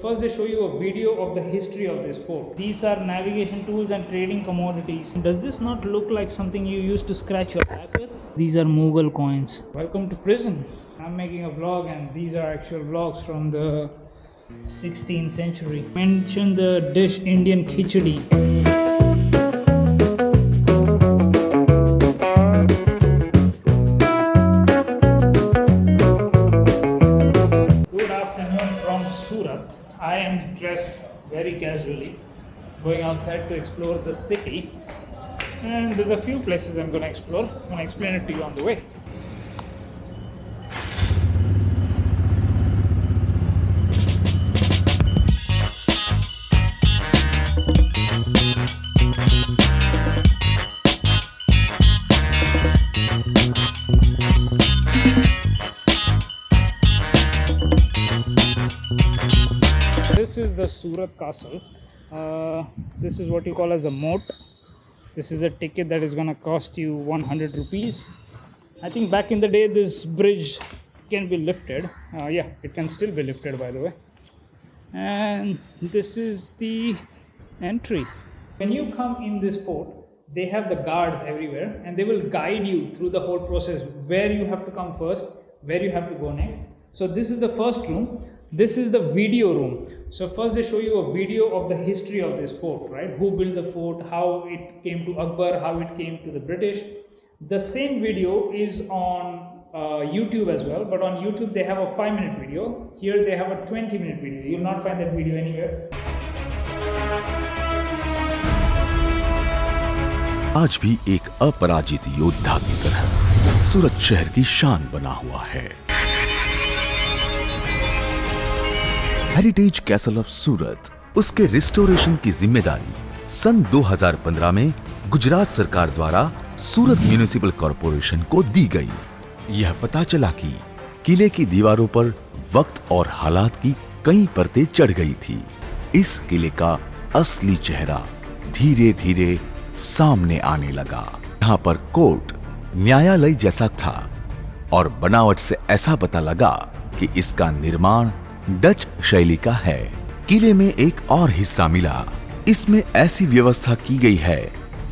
First they show you a video of the history of this fort. These are navigation tools and trading commodities. Does this not look like something you used to scratch your back with? These are Mughal coins. Welcome to prison. I'm making a vlog and these are actual vlogs from the 16th century. Mention the dish Indian khichdi. Surat. I am dressed very casually, going outside to explore the city, and there's a few places I'm going to explore. I'm going to explain it to you on the way. This is the Surat Castle. This is what you call as a moat. This is a ticket that is going to cost you 100 rupees. I think back in the day this bridge can be lifted. Yeah, it can still be lifted, by the way. And this is the entry. When you come in this fort, they have the guards everywhere and they will guide you through the whole process, where you have to come first, where you have to go next. So this is the first room. This is the video room. So first they show you a video of the history of this fort, right? Who built the fort, how it came to Akbar, how it came to the British. The same video is on YouTube as well, but on YouTube they have a 5-minute video. Here they have a 20-minute video. You will not find that video anywhere. आज भी एक अपराजित योद्धा की तरह सूरत शहर की शान बना हुआ है। हेरिटेज कैसल ऑफ सूरत, उसके रिस्टोरेशन की जिम्मेदारी सन 2015 में गुजरात सरकार द्वारा सूरत म्युनिसिपल कॉरपोरेशन को दी गई। यह पता चला कि किले की दीवारों पर वक्त और हालात की कई परतें चढ़ गई थी। इस किले का असली चेहरा धीरे धीरे सामने आने लगा। यहाँ पर कोर्ट न्यायालय जैसा था और बनावट से ऐसा पता लगा कि इसका निर्माण डच शैली का है। किले में एक और हिस्सा मिला। इसमें ऐसी व्यवस्था की गई है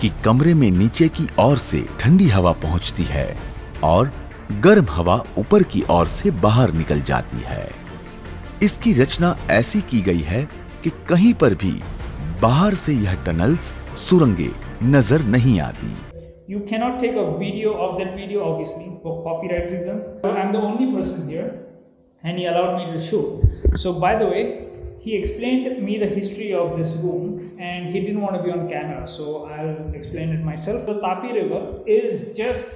कि कमरे में नीचे की ओर से ठंडी हवा पहुंचती है और गर्म हवा ऊपर की ओर से बाहर निकल जाती है। इसकी रचना ऐसी की गई है कि कहीं पर भी बाहर से यह टनल्स सुरंगें नजर नहीं आती। You cannot take a video of that video, obviously, for copyright reasons. I'm the only person here and he allowed me to shoot. So by the way, he explained me the history of this room and he didn't want to be on camera, so I'll explain it myself. The Tapi River is just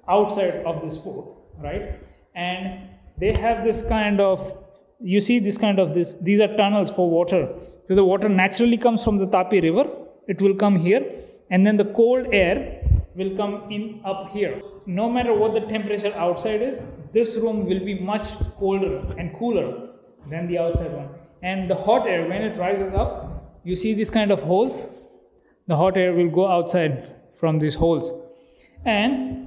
outside of this fort, right? And they have this kind of, you see this kind of this, these are tunnels for water. So the water naturally comes from the Tapi River. It will come here and then the cold air will come in up here. No matter what the temperature outside is, this room will be much colder and cooler than the outside one. And the hot air, when it rises up, you see these kind of holes, the hot air will go outside from these holes. And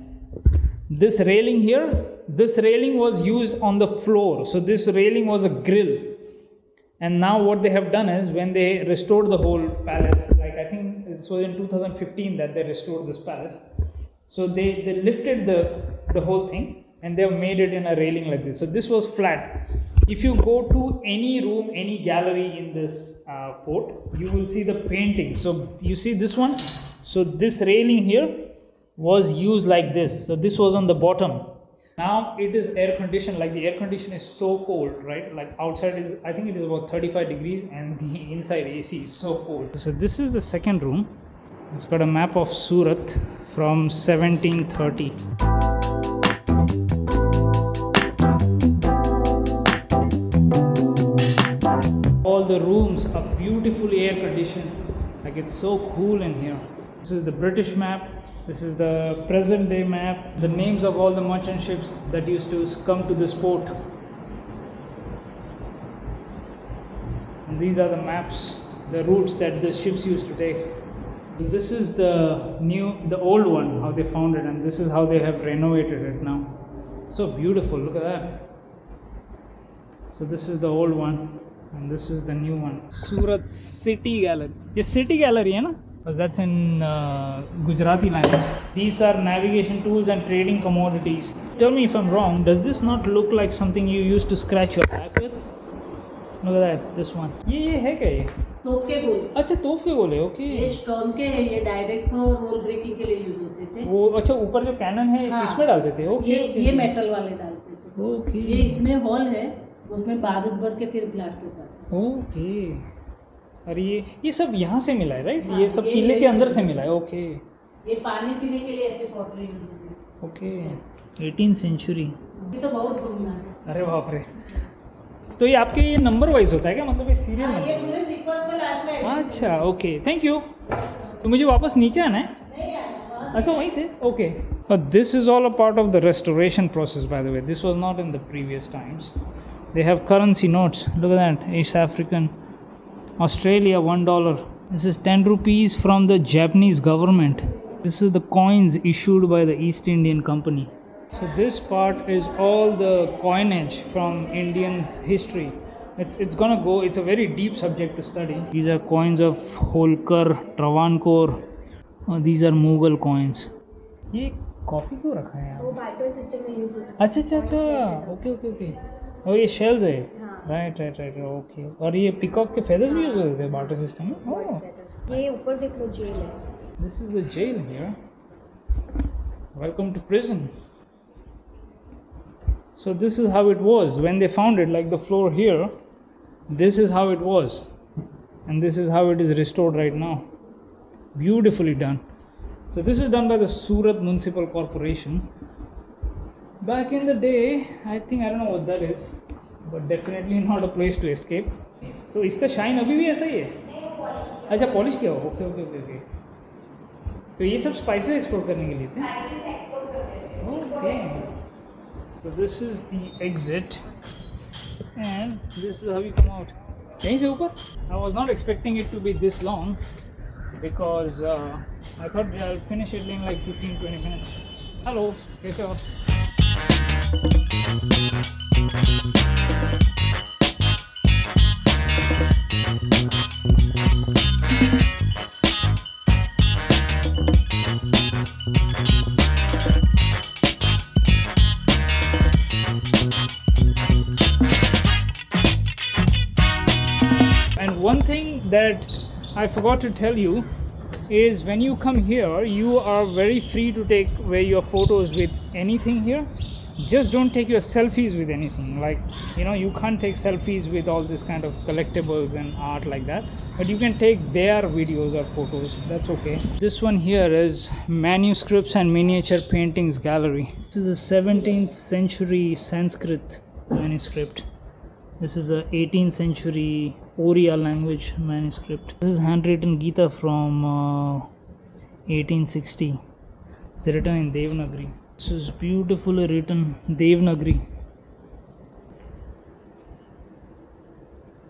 this railing here, this railing was used on the floor. So this railing was a grill. And now what they have done is, when they restored the whole palace, like I think this was in 2015 that they restored this palace. So they lifted the whole thing and they have made it in a railing like this. So this was flat. If you go to any room, any gallery in this fort, you will see the painting. So you see this one. So this railing here was used like this. So this was on the bottom. Now it is air conditioned. Like the air condition is so cold, right? Like outside is, I think it is about 35 degrees and the inside AC is so cold. So this is the second room. It's got a map of Surat from 1730. All the rooms are beautifully air conditioned. Like it's so cool in here. This is the British map. This is the present day map. The names of all the merchant ships that used to come to this port. And these are the maps, the routes that the ships used to take. This is the old one, how they found it, and this is how they have renovated it now. So beautiful, look at that. So this is the old one. and this is the new one, Surat City Gallery. Yes, City Gallery, है ना? Because that's in Gujarati language. These are navigation tools and trading commodities. Tell me if I'm wrong. Does this not look like something you used to scratch your back with? Look at that, this one. ये है क्या ये? तोप के गोले। अच्छा तोफ के गोले, ओके। ये स्टॉर्म के हैं, ये डायरेक्ट थ्रो रोल ब्रेकिंग के लिए यूज होते थे। वो अच्छा ऊपर जो कैनन है हाँ, इसमें डालते थे, ओके। ये मेटल वाले डालते थे। ओके। ये इसमें हॉल है, उसमें बारूद भर के फिर ब्लास्ट होता है। ओके। और ये सब यहाँ से मिला है, राइट? हाँ, ये सब ये किले के अंदर से मिला है, ओके। ये पानी पीने के लिए ऐसे पॉटरी यूज होती है। Okay, 18th century. ये तो बहुत घूमना है। अरे बाप रे। तो ये आपके ये नंबर वाइज होता है क्या, मतलब ये सीरियल हाँ, ये नंबर? पूरे सीक्वेंस में लास्ट में। अच्छा, ओके, थैंक यू। तो मुझे वापस नीचे आना है? नहीं आना, अच्छा वहीं से, okay. This is all a part of the restoration process, by the way. This was not in the previous times. They have currency notes. Look at that, East African, Australia $1. This is 10 rupees from the Japanese government. This is the coins issued by the East Indian Company. So this part is all the coinage from Indian history. It's gonna go. It's a very deep subject to study. These are coins of Holkar, Travancore. These are Mughal coins. ये coffee क्यों रखा है यहाँ? वो barter system में use होता है। अच्छा, ओके। और ये शेल्स है, हाँ। Right, okay. और ये पिकॉक के फेदर्स भी यूज होते थे बार्टर सिस्टम में? ओह, ये ऊपर देख लो, जेल है। This is the jail here. Welcome to prison. So this is how it was when they found it, like the floor here. This is how it was, and this is how it is restored right now. Beautifully done. So this is done by the Surat Municipal Corporation. Back in the day, I don't know what that is, but definitely not a place to escape. तो इसका shine अभी भी ऐसा ही है? अच्छा, polish किया हो, okay. तो ये सब स्पाइसेस एक्सपोर्ट करने के लिए थे? Okay. So this is the exit, and this is how you come out. यहीं से ऊपर? I was not expecting it to be this long because I thought I'll finish it in like 15-20 minutes. Hello, कैसे हो? And one thing that I forgot to tell you is when you come here, you are very free to take your photos with anything here. Just don't take your selfies with anything. Like, you can't take selfies with all this kind of collectibles and art like that. But you can take their videos or photos. That's okay. This one here is Manuscripts and Miniature Paintings Gallery. This is a 17th century Sanskrit manuscript. This is a 18th century Oriya language manuscript. This is handwritten Gita from 1860. It's written in Devanagari. This is beautifully written Devanagari.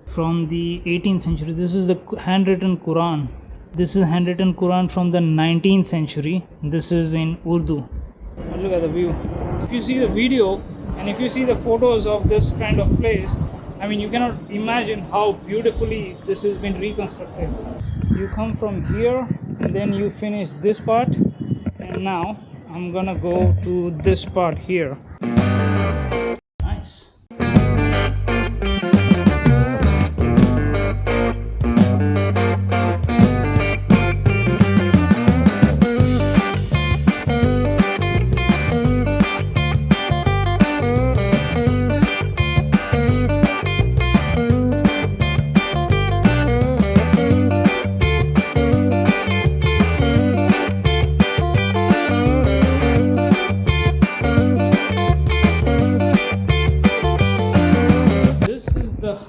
From the 18th century. This is the handwritten Quran. This is handwritten Quran from the 19th century. This is in Urdu. Look at the view. If you see the video and if you see the photos of this kind of place, you cannot imagine how beautifully this has been reconstructed. You come from here and then you finish this part, and now I'm gonna go to this part here. Nice.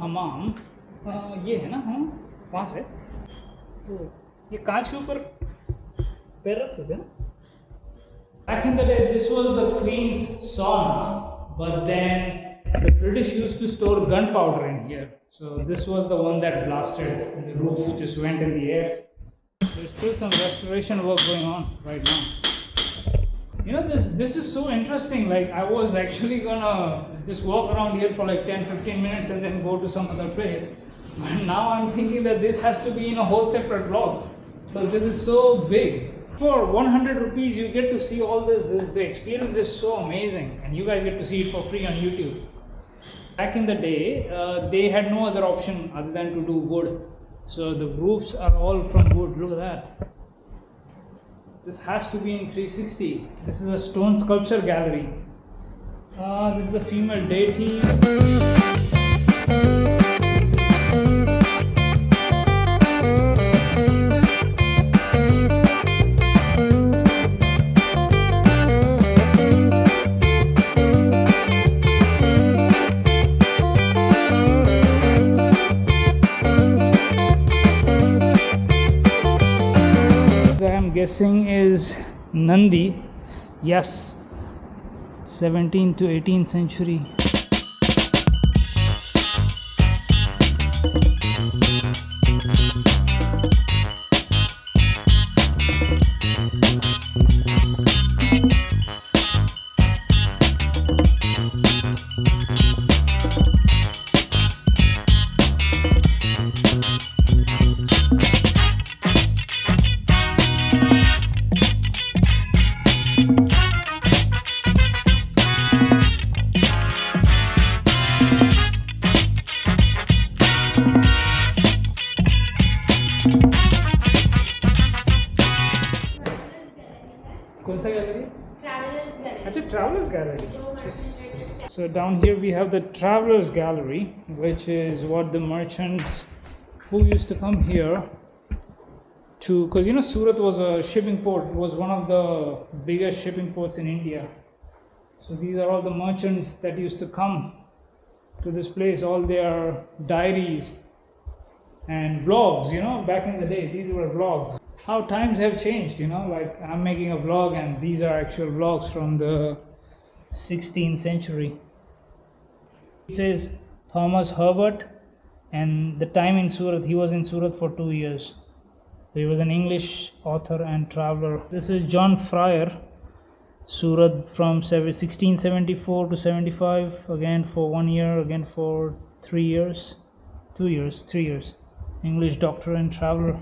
हमाम ये है ना, हम वहाँ से तो ये कांच के ऊपर पैर रख सकते हैं ना. Back in the day, this was the Queen's sauna, but then the British used to store gunpowder in here. So this was the one that blasted, and the roof just went in the air. There's still some restoration work going on right now. You know, this is so interesting. Like, I was actually gonna just walk around here for like 10-15 minutes and then go to some other place. But now I'm thinking that this has to be in a whole separate vlog, because this is so big. For 100 rupees, you get to see all this. The experience is so amazing, and you guys get to see it for free on YouTube. Back in the day, they had no other option other than to do wood. So the roofs are all from wood. Look at that. This has to be in 360. This is a stone sculpture gallery. This is the female deity. Guessing is Nandi. Yes, 17th to 18th century. Travelers Gallery. So down here we have the Travelers Gallery, which is what the merchants who used to come here to, because you know Surat was a shipping port, was one of the biggest shipping ports in India. So these are all the merchants that used to come to this place, all their diaries and vlogs, you know, back in the day, these were vlogs. How times have changed, you know, like I'm making a vlog and these are actual vlogs from the 16th century. It says Thomas Herbert, and the time in Surat, he was in Surat for 2 years. So he was an English author and traveler. This is John Fryer, Surat from 1674 to 75, again for 1 year, again for 3 years, 2 years, 3 years. English doctor and traveler.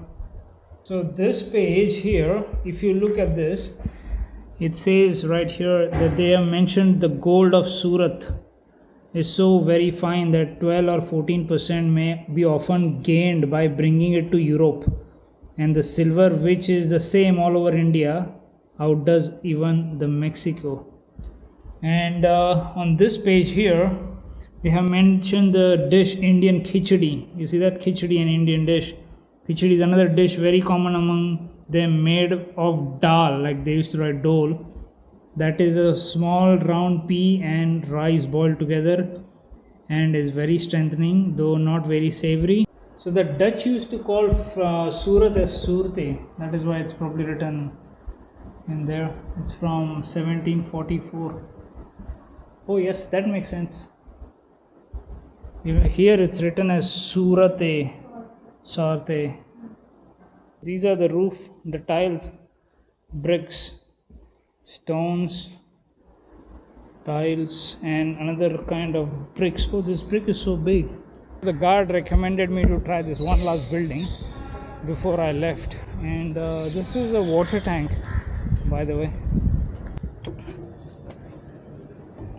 So this page here, if you look at this, it says right here that they have mentioned the gold of Surat is so very fine that 12 or 14% may be often gained by bringing it to Europe, and the silver, which is the same all over India, outdoes even the Mexico. And on this page here, they have mentioned the dish Indian khichdi. You see that khichdi, an Indian dish. Khichdi is another dish very common among them, made of dal, like they used to write dole. That is a small round pea and rice boiled together, and is very strengthening, though not very savory. So the Dutch used to call Surat as Surte. That is why it's probably written in there. It's from 1744. Oh yes, that makes sense. Here it's written as Surate, Sarte. These are the roof, the tiles, bricks, stones, tiles, and another kind of bricks. Oh, this brick is so big. The guard recommended me to try this one last building before I left, and this is a water tank, by the way.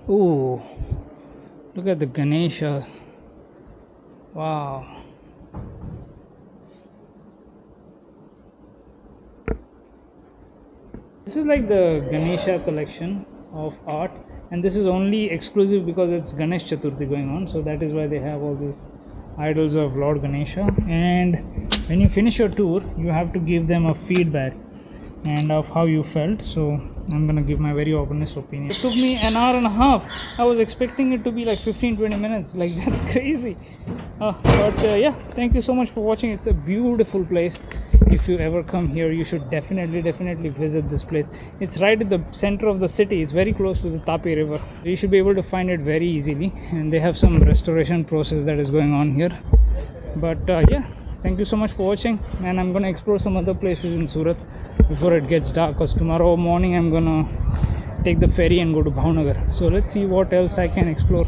Oh, look at the Ganesha. Wow. This is like the Ganesha collection of art, and this is only exclusive because it's Ganesh Chaturthi going on, so that is why they have all these idols of Lord Ganesha. And when you finish your tour, you have to give them a feedback and of how you felt. So I'm gonna give my very honest opinion. It took me an hour and a half. I was expecting it to be like 15-20 minutes. Like, that's crazy. Yeah, thank you so much for watching. It's a beautiful place. If you ever come here, you should definitely visit this place. It's right at the center of the city. It's very close to the Tapi river. You should be able to find it very easily, and they have some restoration process that is going on here. But yeah, thank you so much for watching, and I'm gonna explore some other places in Surat before it gets dark, because tomorrow morning I'm gonna take the ferry and go to Bhavnagar. So let's see what else I can explore.